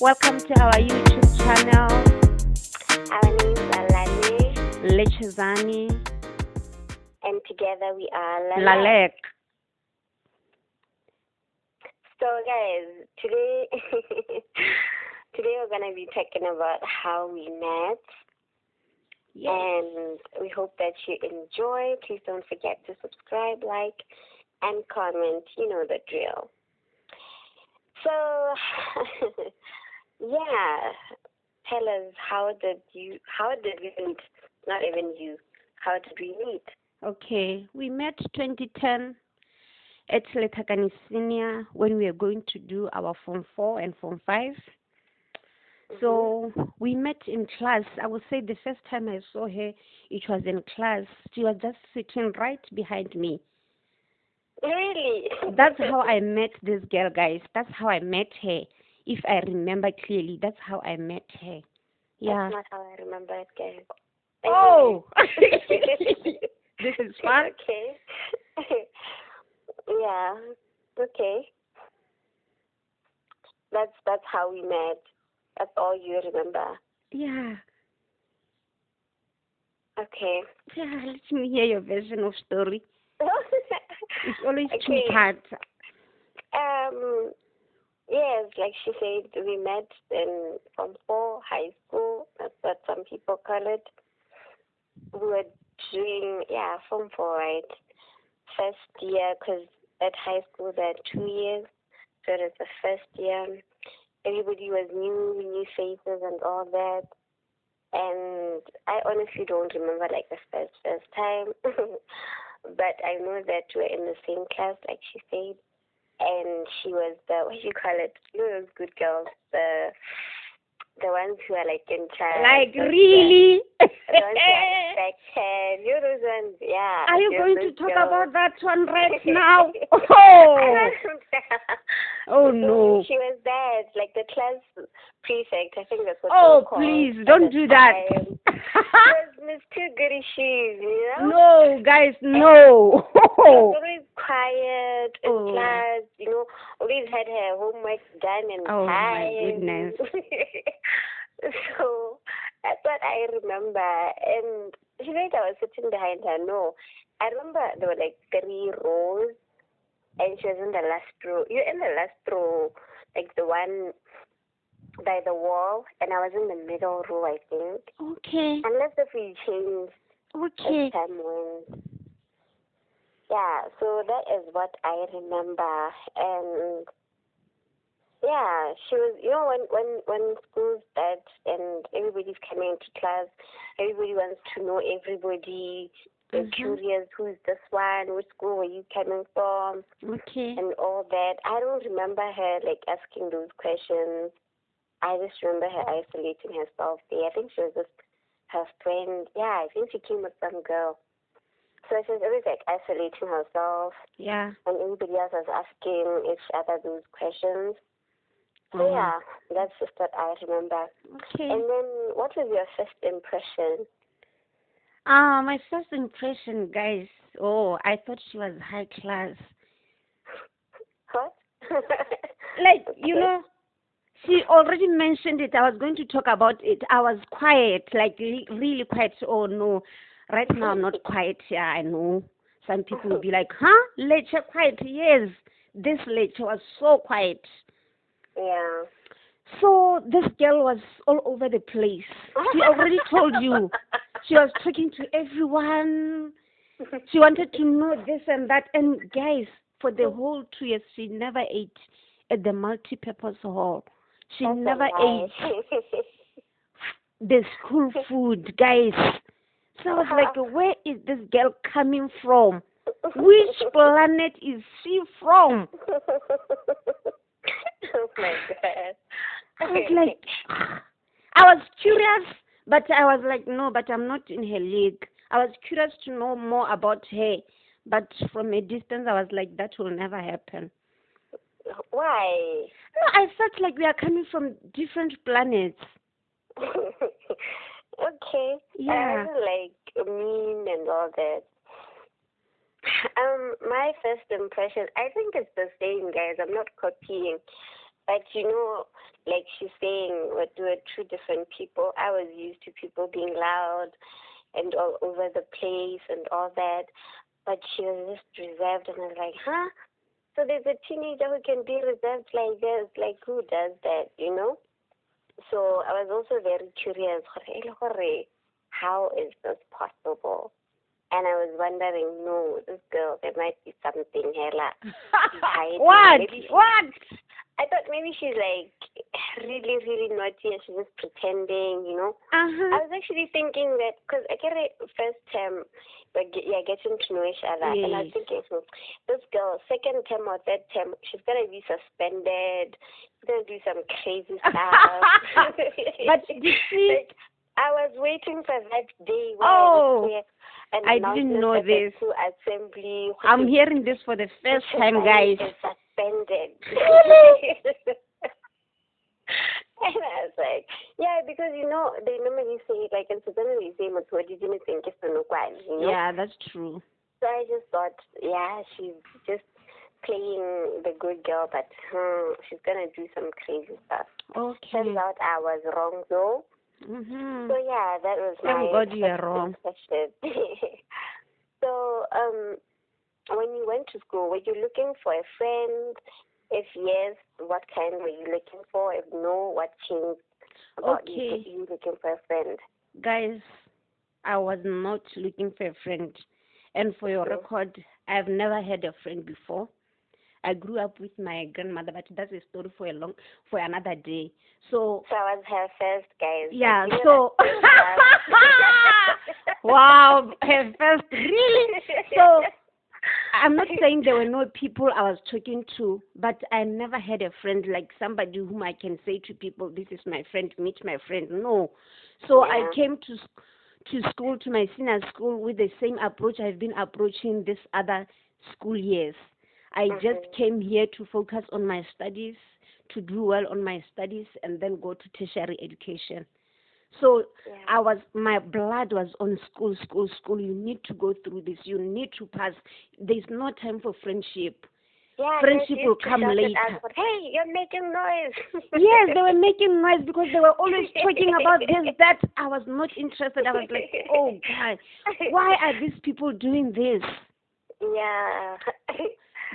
Welcome to our YouTube channel, Our names are Lani, Lechezani and together we are Lala. Lalek. So, guys, today we're gonna be talking about how we met, Yes. and we hope that you enjoy. Please don't forget to subscribe, like, and comment. You know the drill. So, yeah, tell us how did we meet? Not even you. How did we meet? Okay, we met 2010 at Letakani Senior when we were going to do our Form 4 and Form 5. So we met in class. I would say the first time I saw her, it was in class. She was just sitting right behind me. Really? That's how I met this girl, guys. That's how I met her. If I remember clearly, that's how I met her. Yeah. That's not how I remember it, guys. Oh! This is fun. Okay. Yeah. Okay. That's how we met. That's all you remember. Yeah. Okay. Yeah, let me hear your version of story. It's always two Okay. parts. Yes, like she said, we met in Form 4, high school. That's what some people call it. We were doing, Form 4, right? First year, because at high school there are 2 years. So it was the first year. Everybody was new faces and all that. And I honestly don't remember like the first time. But I know that we were in the same class, like she said. And she was the, what do you call it? You know those good girls, the ones who are like in charge. Like, really? The ones who are respected. You know those ones, yeah. Are you going to talk girls. about that one right now? Oh! Oh, So no. she was that, like the class prefect. I think that's what Oh, they call please, at don't the do that. time. She was Miss Two Goody Shoes, you know? No, guys, no. She was always quiet in Oh. class, you know, always had her homework done in Oh, my time. goodness. So that's what I remember. And she said I was sitting behind her. No, I remember there were like 3 rows, and she was in the last row. You're in the last row, like the one by the wall, and I was in the middle row, I think. Okay. Unless if we changed Okay. as time went. Yeah, so that is what I remember. And yeah, she was, you know, when school starts and everybody's coming into class, everybody wants to know everybody. They're curious, who's this one, which school were you coming from, Okay. and all that. I don't remember her like asking those questions. I just remember her isolating herself there. I think she was just her friend. Yeah, I think she came with some girl. So she was always like isolating herself, Yeah. and everybody else was asking each other those questions. So Mhm. yeah, that's just what I remember. Okay. And then, what was your first impression? My first impression, guys. Oh, I thought she was high class. What? Like, you know, she already mentioned it. I was going to talk about it. I was quiet, like really quiet. Oh, no. Right now, I'm not quiet. Yeah, I know. Some people will be like, huh? Lecture quiet. Yes. This lecture was so quiet. Yeah. So this girl was all over the place. She already told you. She was talking to everyone. She wanted to know this and that. And guys, for the whole 2 years, she never ate at the multi-purpose hall. She That's never a lie. ate the school food, guys. So I was like, where is this girl coming from? Which planet is she from? Oh my god. I was like, I was curious, but I was like, no, but I'm not in her league. I was curious to know more about her, but from a distance, I was like, that will never happen. Why? No, I felt like we are coming from different planets. Okay. Yeah. I wasn't like mean and all that. My first impression, I think it's the same, guys. I'm not copying. But like she's saying, we were two different people. I was used to people being loud and all over the place and all that. But she was just reserved, and I was like, huh? So there's a teenager who can be reserved like this. Like, who does that, So I was also very curious. How is this possible? And I was wondering, no, this girl, there might be something hella behind. What? I thought maybe she's like really, really naughty and she's just pretending, I was actually thinking that because I get it first term, getting to know each other. Yes. And I was thinking, this girl, second term or third term, she's going to be suspended. She's going to do some crazy stuff. But you see, I was waiting for that day. I didn't know this. Assembly. I'm hearing this for the first time, guys. Suspended. And I was like, yeah, because they normally say, like in Sudan, they say, Yeah, that's true. So I just thought, yeah, she's just playing the good girl, but she's gonna do some crazy stuff. Okay. Turns out I was wrong, though. Mm-hmm. So yeah, that was my. Thank God you are wrong. So when you went to school, were you looking for a friend? If yes, what kind were you looking for? If no, what changed about you looking for a friend? Guys, I was not looking for a friend. And for your record, I've never had a friend before. I grew up with my grandmother, but that's a story for another day. So I was her first, guys. Yeah, so wow, her first, really? So I'm not saying there were no people I was talking to, but I never had a friend like somebody whom I can say to people, this is my friend, meet my friend. No. So I came to school, to my senior school, with the same approach I've been approaching this other school years. I just came here to focus on my studies, to do well on my studies, and then go to tertiary education. So my blood was on school. You need to go through this. You need to pass. There's no time for friendship. Yeah, friendship will come later. Hey, you're making noise. Yes, they were making noise because they were always talking about this, that. I was not interested. I was like, oh, God, why are these people doing this? Yeah.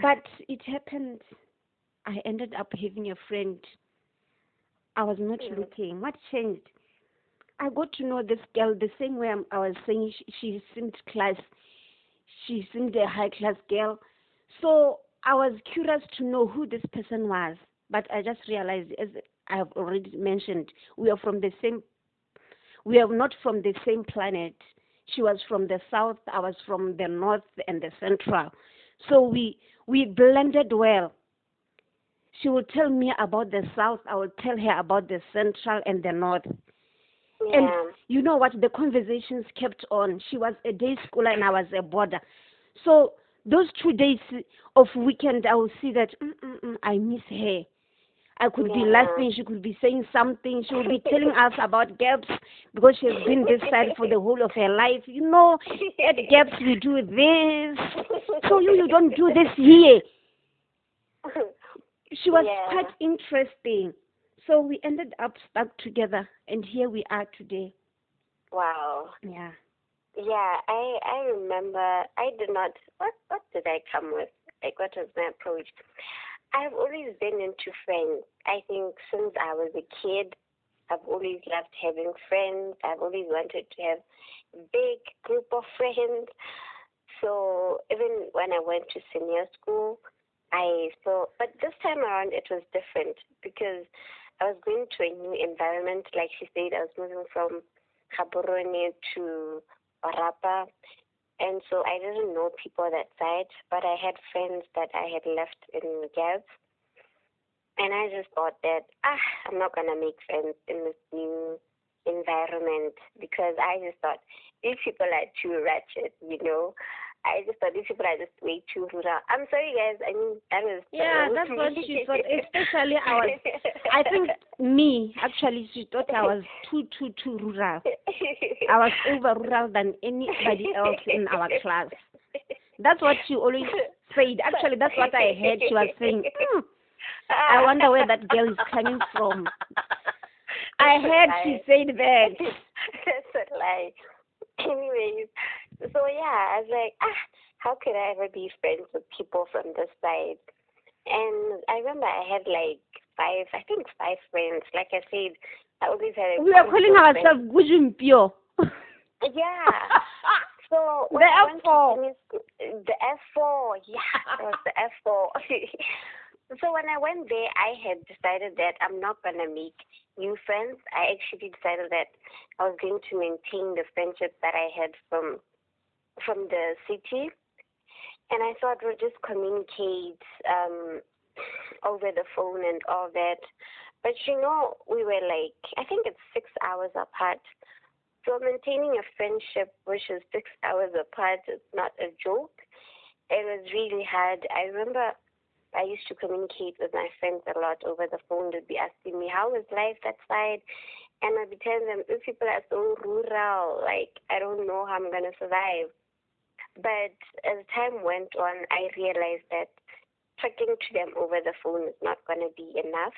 But it happened. I ended up having a friend. I was not looking. What changed? I got to know this girl the same way I was saying she seemed class. She seemed a high-class girl. So I was curious to know who this person was. But I just realized, as I have already mentioned, we are not from the same planet. She was from the south, I was from the north and the central. So we blended well. She would tell me about the south, I would tell her about the central and the north. Yeah. And you know what? The conversations kept on. She was a day schooler and I was a boarder. So those 2 days of weekend, I would see that I miss her. I could be laughing. She could be saying something. She would be telling us about gaps because she has been this side for the whole of her life. At gaps we do this. So you don't do this here. She was quite interesting. So we ended up stuck together, and here we are today. Wow. Yeah. Yeah, I remember. I did not. What did I come with? Like, what was my approach? I've always been into friends. I think since I was a kid, I've always loved having friends. I've always wanted to have a big group of friends. So even when I went to senior school, but this time around it was different because I was going to a new environment. Like she said, I was moving from Gaborone to Orapa. And so I didn't know people that side, but I had friends that I had left in Gaz. And I just thought that, I'm not going to make friends in this new environment because I just thought these people are too ratchet, I just thought these people are just way too rural. I'm sorry, guys. I mean, that was... Yeah, that's what she thought. Especially I think she thought I was too rural. I was over rural than anybody else in our class. That's what she always said. Actually, that's what I heard she was saying. I wonder where that girl is coming from. I heard she said that. That's a lie. Anyways, so yeah, I was like, how could I ever be friends with people from this side? And I remember I had like five friends. Like I said, I always had a We are calling ourselves Gujumpio. Yeah. So The F4. The F4, yeah, it was the F4. So when I went there, I had decided that I'm not gonna make new friends. I actually decided that I was going to maintain the friendship that I had from the city, and I thought we'd just communicate over the phone and all that. But we were like, I think it's 6 hours apart. So maintaining a friendship which is 6 hours apart is not a joke. It was really hard. I remember I used to communicate with my friends a lot over the phone. They'd be asking me, how is life that side? And I'd be telling them, these people are so rural. Like, I don't know how I'm going to survive. But as time went on, I realized that talking to them over the phone is not going to be enough.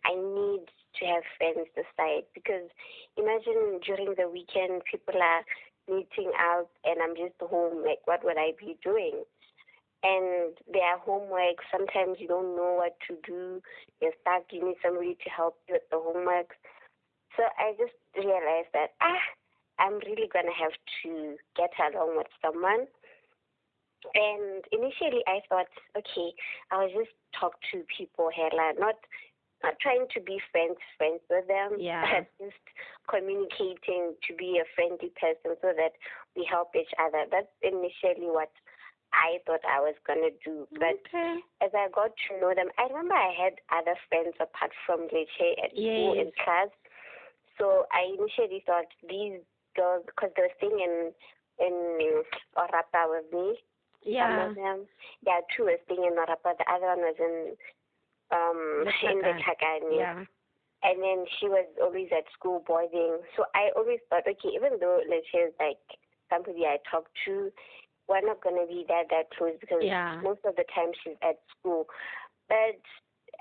I need to have friends this side, because imagine during the weekend people are meeting out and I'm just home. Like, what would I be doing? And their homework, sometimes you don't know what to do. You're stuck. You need somebody to help you with the homework. So I just realized that I'm really gonna have to get along with someone. And initially I thought, okay, I'll just talk to people, Hela, not trying to be friends with them, but just communicating to be a friendly person so that we help each other. That's initially what I thought I was going to do. But as I got to know them, I remember I had other friends apart from Leche at school in class. So I initially thought these girls, because they were staying in Orapa with me. Some of them. Yeah, two were staying in Orapa. The other one was in the Takani. Yeah. And then she was always at school boarding. So I always thought, okay, even though Leche is like somebody I talk to, we're not going to be that close, because most of the time she's at school. But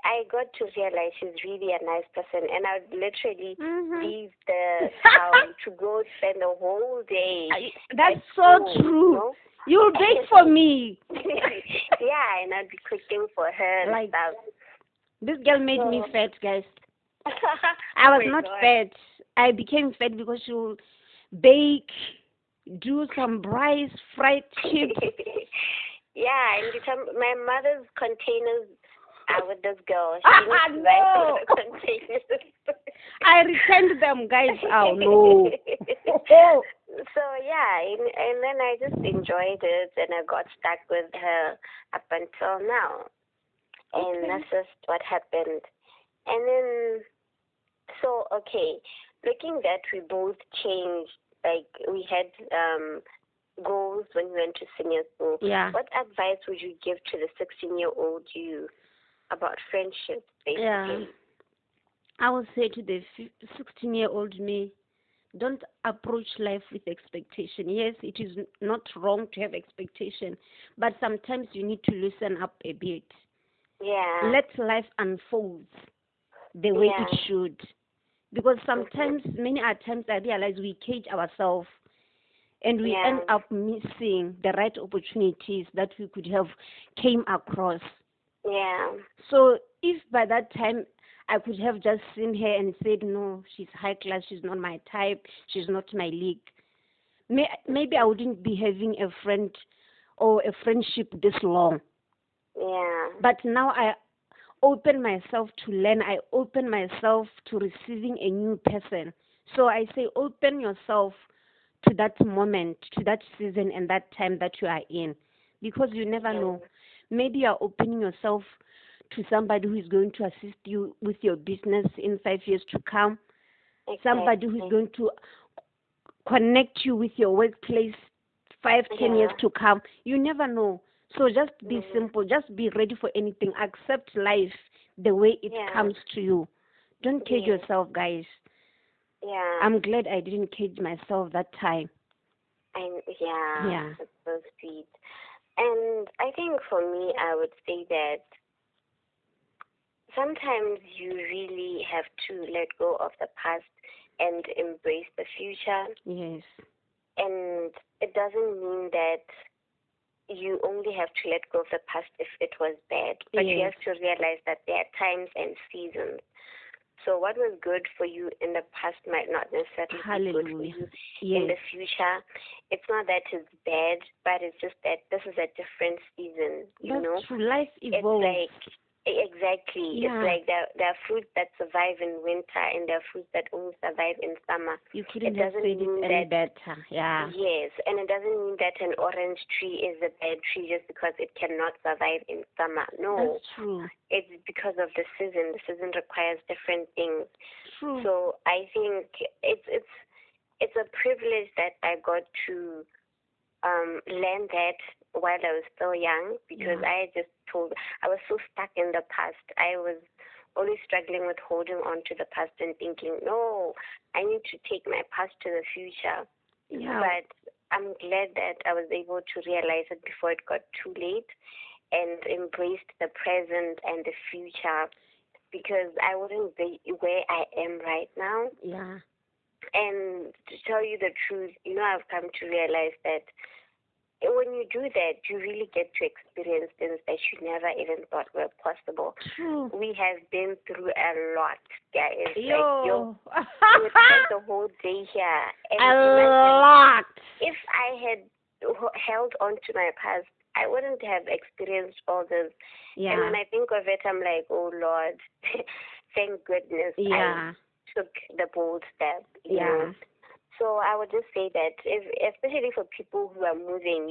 I got to realize she's really a nice person, and I would literally leave the town to go spend the whole day. That's so true. You'll bake for me. Yeah, and I'd be cooking for her and stuff. This girl made me fat, guys. I was not fat. I became fat because she will bake, do some rice, fried chips. Yeah, and my mother's containers are with this girl. She needs rice containers. I returned them, guys. Oh, no. So, yeah, and then I just enjoyed it, and I got stuck with her up until now. And that's just what happened. And then, so, okay, looking that we both changed, like we had goals when we went to senior school. Yeah. What advice would you give to the 16-year-old you about friendship, basically? Yeah. I would say to the 16-year-old me, don't approach life with expectation. Yes, it is not wrong to have expectation, but sometimes you need to loosen up a bit. Yeah. Let life unfold the way it should. Because sometimes, many times I realize we cage ourselves and we end up missing the right opportunities that we could have came across. Yeah. So if by that time I could have just seen her and said, no, she's high class, she's not my type, she's not my league, maybe I wouldn't be having a friend or a friendship this long. Yeah. But now I open myself to learn. I open myself to receiving a new person. So I say open yourself to that moment, to that season and that time that you are in. Because you never know. Maybe you are opening yourself to somebody who is going to assist you with your business in 5 years to come. Exactly. Somebody who is going to connect you with your workplace 5-10 years to come. You never know. So just be simple. Just be ready for anything. Accept life the way it comes to you. Don't cage yourself, guys. Yeah. I'm glad I didn't cage myself that time. Yeah. That's so sweet. And I think for me, I would say that sometimes you really have to let go of the past and embrace the future. Yes. And it doesn't mean that you only have to let go of the past if it was bad, but you Yes. have to realize that there are times and seasons. So what was good for you in the past might not necessarily be good for Hallelujah. you in Yes. the future. It's not that it's bad, but it's just that this is a different season, you That's know. true. Life It's evolves. like exactly. It's Yeah. like there are fruits that survive in winter and there are fruits that only survive in summer. You It couldn't have doesn't said it mean any that better. Yeah. yes, and it doesn't mean that an orange tree is a bad tree just because it cannot survive in summer. That's No, true. it's because of the season. The season requires different things. True. So I think it's a privilege that I got to learn that while I was still young because Yeah. I was so stuck in the past. I was always struggling with holding on to the past and thinking, no, I need to take my past to the future. Yeah. But I'm glad that I was able to realize it before it got too late and embraced the present and the future because I wouldn't be where I am right now. Yeah. And to tell you the truth, I've come to realize that when you do that, you really get to experience things that you never even thought were possible. True. We have been through a lot, guys. Like, Yo. you would spend the whole day here. And A imagine lot. if I had held on to my past, I wouldn't have experienced all this. Yeah. And when I think of it, I'm like, oh, Lord, thank goodness Yeah. I took the bold step, you Yeah. know. So I would just say that, especially for people who are moving,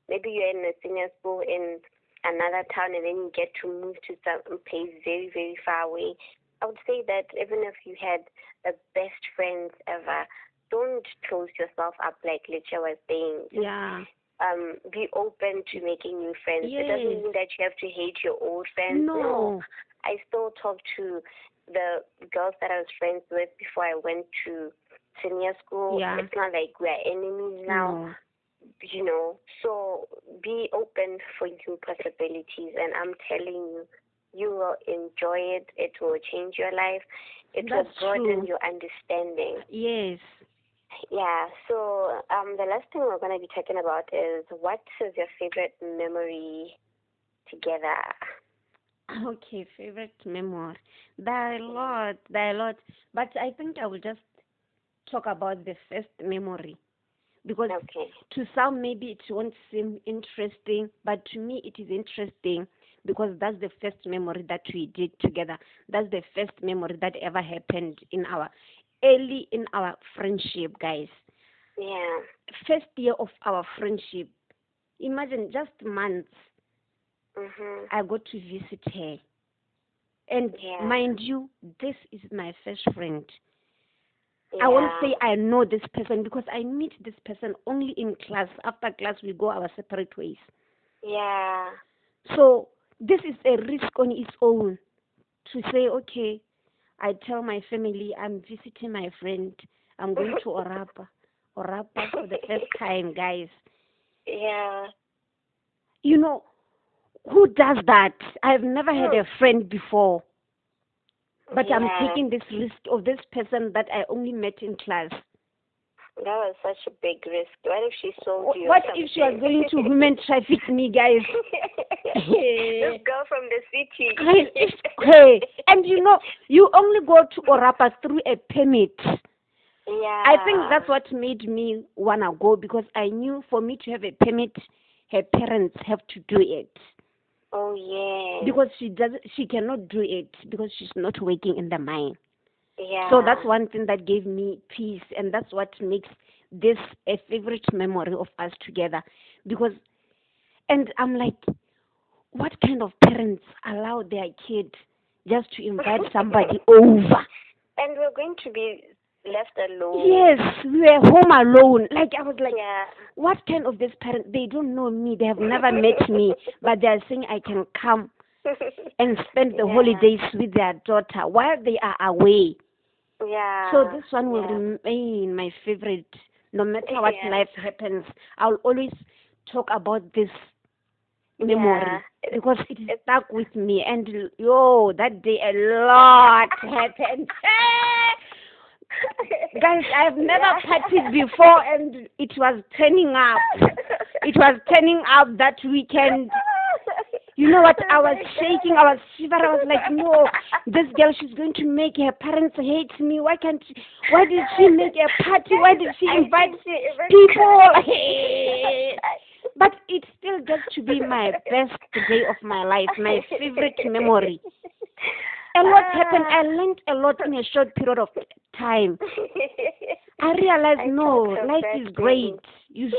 maybe you're in a senior school in another town and then you get to move to some place very, very far away. I would say that even if you had the best friends ever, don't close yourself up like Licha was saying. Just, Yeah. be open to making new friends. It doesn't Yes. mean that you have to hate your old friends. No. I still talk to the girls that I was friends with before I went to senior school. Yeah. It's not like we're enemies now, No. So be open for new possibilities, and I'm telling you, you will enjoy it. It will change your life. It That's will broaden true. your understanding. Yes. Yeah. So the last thing we're going to be talking about is what is your favorite memory together? Okay, favorite memory. There are a lot. There are a lot. But I think I will just talk about the first memory because Okay. to some maybe it won't seem interesting, but to me it is interesting because that's the first memory that we did together. That's the first memory that ever happened in our early in our friendship, guys. Yeah. First year of our friendship. Imagine just months Mhm. I got to visit her. And Yeah. mind you, this is my first friend. Yeah. I won't say I know this person because I meet this person only in class. After class, we go our separate ways. Yeah. So this is a risk on its own to say, okay, I tell my family I'm visiting my friend. I'm going to Orapa. Orapa for the first time, guys. Yeah. You know, who does that? I've never had a friend before. But I'm Yeah. taking this risk of this person that I only met in class. That was such a big risk. What if she sold you? What if she was going to human traffic me, guys? This girl from the city. Hey, and you only go to Orapa through a permit. Yeah. I think that's what made me wanna go because I knew for me to have a permit, her parents have to do it. Oh yeah. Because she cannot do it because she's not working in the mine. Yeah. So that's one thing that gave me peace, and that's what makes this a favorite memory of us together. Because, and I'm like, what kind of parents allow their kid just to invite somebody over? And we're going to be left alone. Yes, we were home alone. Like I was like, Yeah. what kind of this parent? They don't know me. They have never met me, but they are saying I can come and spend the holidays with their daughter while they are away. Yeah. So this one will remain my favorite. No matter what life happens, I'll always talk about this memory because it stuck with me. And that day a lot happened. Guys, I've never partied before, and it was turning up. It was turning up that weekend. You know what? I was shaking. I was shivering. I was like, no, this girl, she's going to make her parents hate me. Why did she make a party? Why did she invite people? But it still gets to be my best day of my life, my favorite memory. A lot happened. I learned a lot in a short period of time. I realized, no, life is great. You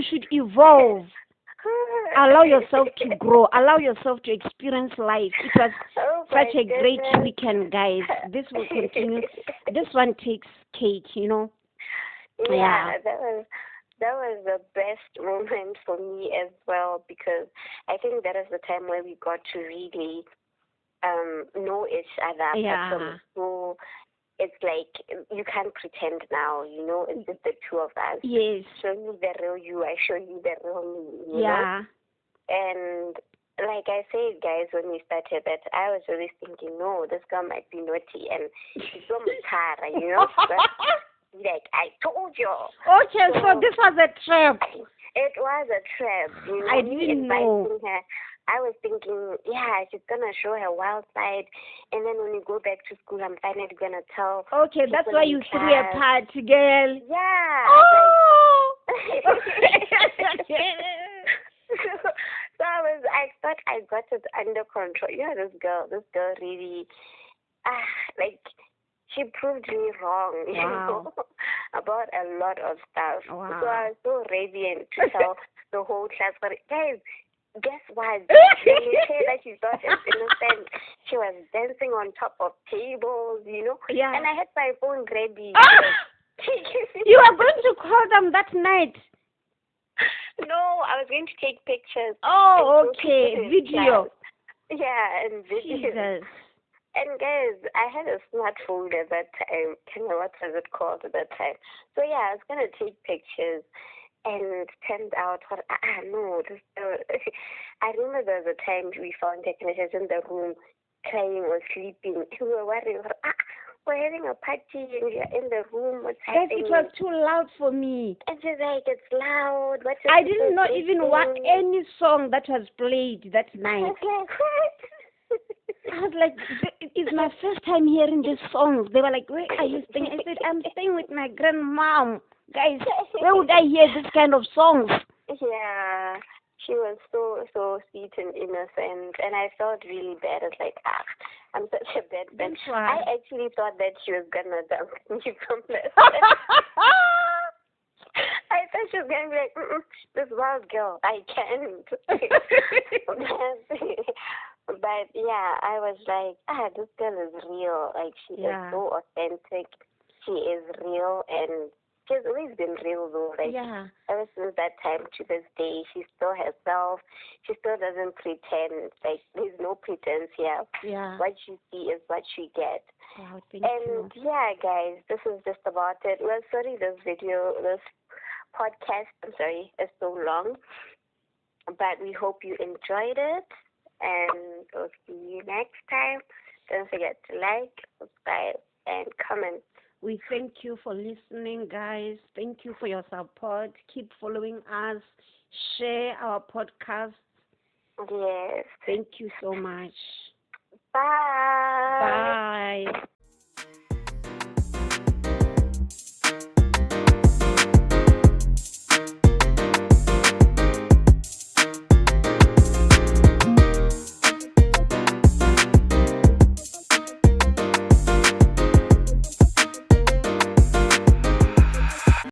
should evolve. Allow yourself to grow. Allow yourself to experience life. It was such a great weekend, guys. This will continue. This one takes cake, Yeah, that was the best moment for me as well, because I think that is the time where we got to really know each other. Yeah. So it's like you can't pretend now, it's just the two of us. Yes. Show me the real you, I show you the real me. Yeah. And like I said, guys, when we started that, I was always thinking, no, this girl might be naughty and she's so Tara, like I told you. Okay, so this was a trap. It was a trap. I didn't know. Her, I was thinking, yeah, she's gonna show her wild side, and then when we go back to school, I'm finally gonna tell. Okay, that's why you threw a party, girl. Yeah. Oh. So I thought I got it under control. This girl really, like, she proved me wrong, wow. About a lot of stuff. Wow. So I was so radiant to tell the whole class, but guys, guess what? When you say that she thought she was innocent, she was dancing on top of tables, Yeah. And I had my phone ready. You were going to call them that night? No, I was going to take pictures. Oh, okay. Video. Yeah, and video. Jesus. And guys, I had a smartphone at that time. What was it called at that time? So yeah, I was gonna take pictures, and it turned out no. I remember there was a time we found technicians in the room crying or sleeping. We were worried. We're having a party and we're in the room. What's happening? It was too loud for me. And she's like, it's loud. I didn't know even what any song that was played that night. I was like, what? I was like, it's my first time hearing these songs. They were like, where are you staying? I said, I'm staying with my grandmom. Guys, where would I hear this kind of songs? Yeah, she was so sweet and innocent, and I felt really bad. I was like, I'm such a bad bitch. I actually thought that she was gonna dump me from this. I thought she was gonna be like, this wild girl, I can't. But yeah, I was like, this girl is real. Like, she is so authentic. She is real, and she's always been real though. Like, ever since that time to this day, she's still herself. She still doesn't pretend. Like, there's no pretense here. Yeah. What you see is what you get. Wow, thank you. Yeah, guys, this is just about it. Well, sorry, this podcast, is so long. But we hope you enjoyed it. And we'll see you next time. Don't forget to like, subscribe, and comment. We thank you for listening, guys. Thank you for your support. Keep following us. Share our podcast. Yes. Thank you so much. Bye.